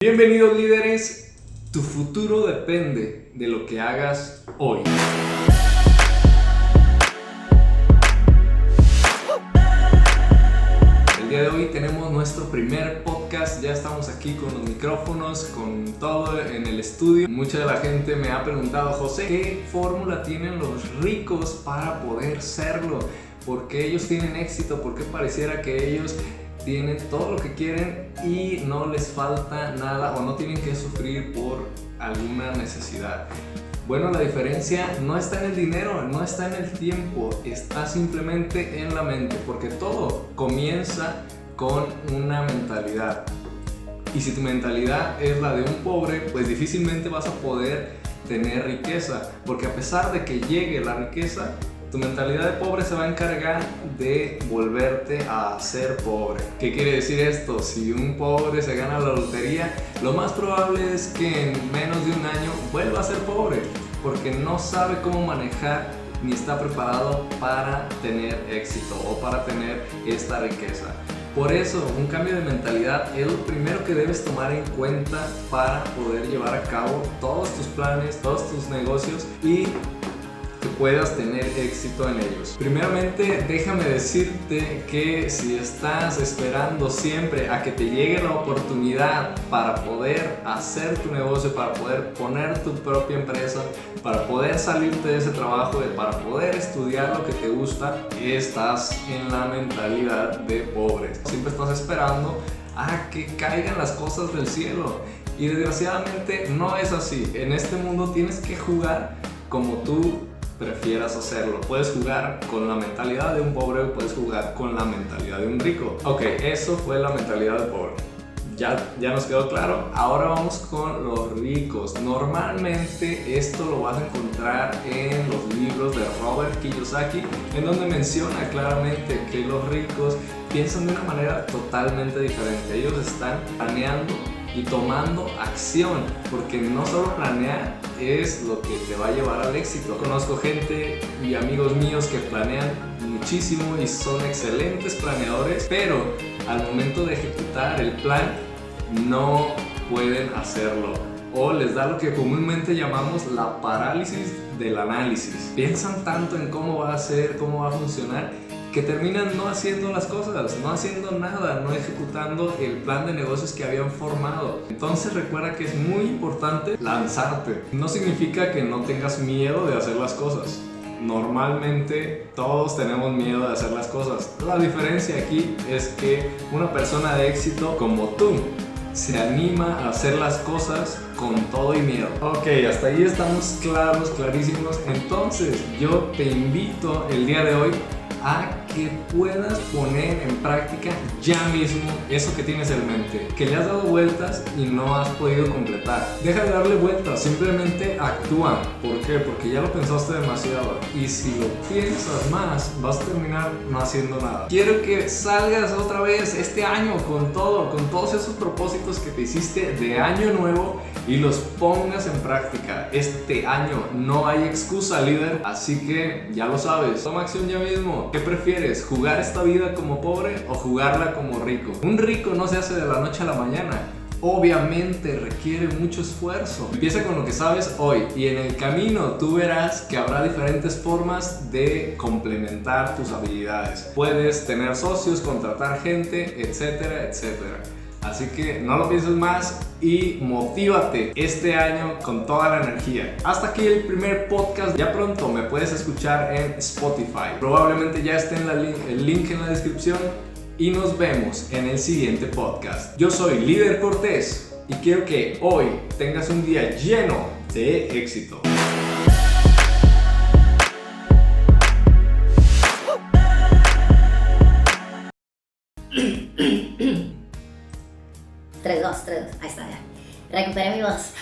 Bienvenidos líderes, tu futuro depende de lo que hagas hoy. El día de hoy tenemos nuestro primer podcast, ya estamos aquí con los micrófonos, con todo en el estudio. Mucha de la gente me ha preguntado: José, ¿qué fórmula tienen los ricos para poder serlo? ¿Por qué ellos tienen éxito? ¿Por qué pareciera que ellos tienen todo lo que quieren y no les falta nada o no tienen que sufrir por alguna necesidad? Bueno, la diferencia no está en el dinero, no está en el tiempo, está simplemente en la mente, porque todo comienza con una mentalidad. Y si tu mentalidad es la de un pobre, pues difícilmente vas a poder tener riqueza, porque a pesar de que llegue la riqueza, tu mentalidad de pobre se va a encargar de volverte a ser pobre. ¿Qué quiere decir esto? Si un pobre se gana la lotería, lo más probable es que en menos de un año vuelva a ser pobre, porque no sabe cómo manejar ni está preparado para tener éxito o para tener esta riqueza. Por eso, un cambio de mentalidad es lo primero que debes tomar en cuenta para poder llevar a cabo todos tus planes, todos tus negocios y que puedas tener éxito en ellos. Primeramente, déjame decirte que si estás esperando siempre a que te llegue la oportunidad para poder hacer tu negocio, para poder poner tu propia empresa, para poder salirte de ese trabajo, para poder estudiar lo que te gusta, estás en la mentalidad de pobre. Siempre estás esperando a que caigan las cosas del cielo y desgraciadamente no es así. En este mundo tienes que jugar como tú prefieras hacerlo. Puedes jugar con la mentalidad de un pobre o puedes jugar con la mentalidad de un rico. Ok, eso fue la mentalidad de pobre. Ya nos quedó claro. Ahora vamos con los ricos. Normalmente esto lo vas a encontrar en los libros de Robert Kiyosaki, en donde menciona claramente que los ricos piensan de una manera totalmente diferente. Ellos están planeando y tomando acción, porque no solo planear es lo que te va a llevar al éxito. Conozco gente y amigos míos que planean muchísimo y son excelentes planeadores, pero al momento de ejecutar el plan no pueden hacerlo, o les da lo que comúnmente llamamos la parálisis del análisis. Piensan tanto en cómo va a ser, cómo va a funcionar, que terminan no haciendo las cosas, no haciendo nada, no ejecutando el plan de negocios que habían formado. Entonces recuerda que es muy importante lanzarte. No significa que no tengas miedo de hacer las cosas. Normalmente todos tenemos miedo de hacer las cosas. La diferencia aquí es que una persona de éxito como tú se anima a hacer las cosas con todo y miedo. Ok, hasta ahí estamos claros, clarísimos. Entonces yo te invito el día de hoy a que puedas poner en práctica ya mismo eso que tienes en mente, que le has dado vueltas y no has podido completar. Deja de darle vueltas, simplemente actúa. ¿Por qué? Porque ya lo pensaste demasiado, y si lo piensas más vas a terminar no haciendo nada. Quiero que salgas otra vez este año con todos esos propósitos que te hiciste de año nuevo y los pongas en práctica. Este año no hay excusa, líder, así que ya lo sabes, toma acción ya mismo. ¿Qué prefieres? ¿Jugar esta vida como pobre o jugarla como rico? Un rico no se hace de la noche a la mañana. Obviamente requiere mucho esfuerzo. Empieza con lo que sabes hoy y en el camino tú verás que habrá diferentes formas de complementar tus habilidades. Puedes tener socios, contratar gente, etcétera, etcétera. Así que no lo pienses más y motívate este año con toda la energía. Hasta aquí el primer podcast. Ya pronto me puedes escuchar en Spotify. Probablemente ya esté el link en la descripción. Y nos vemos en el siguiente podcast. Yo soy Líder Cortés y quiero que hoy tengas un día lleno de éxito. Tres, dos, ahí está ya. Recuperé mi voz.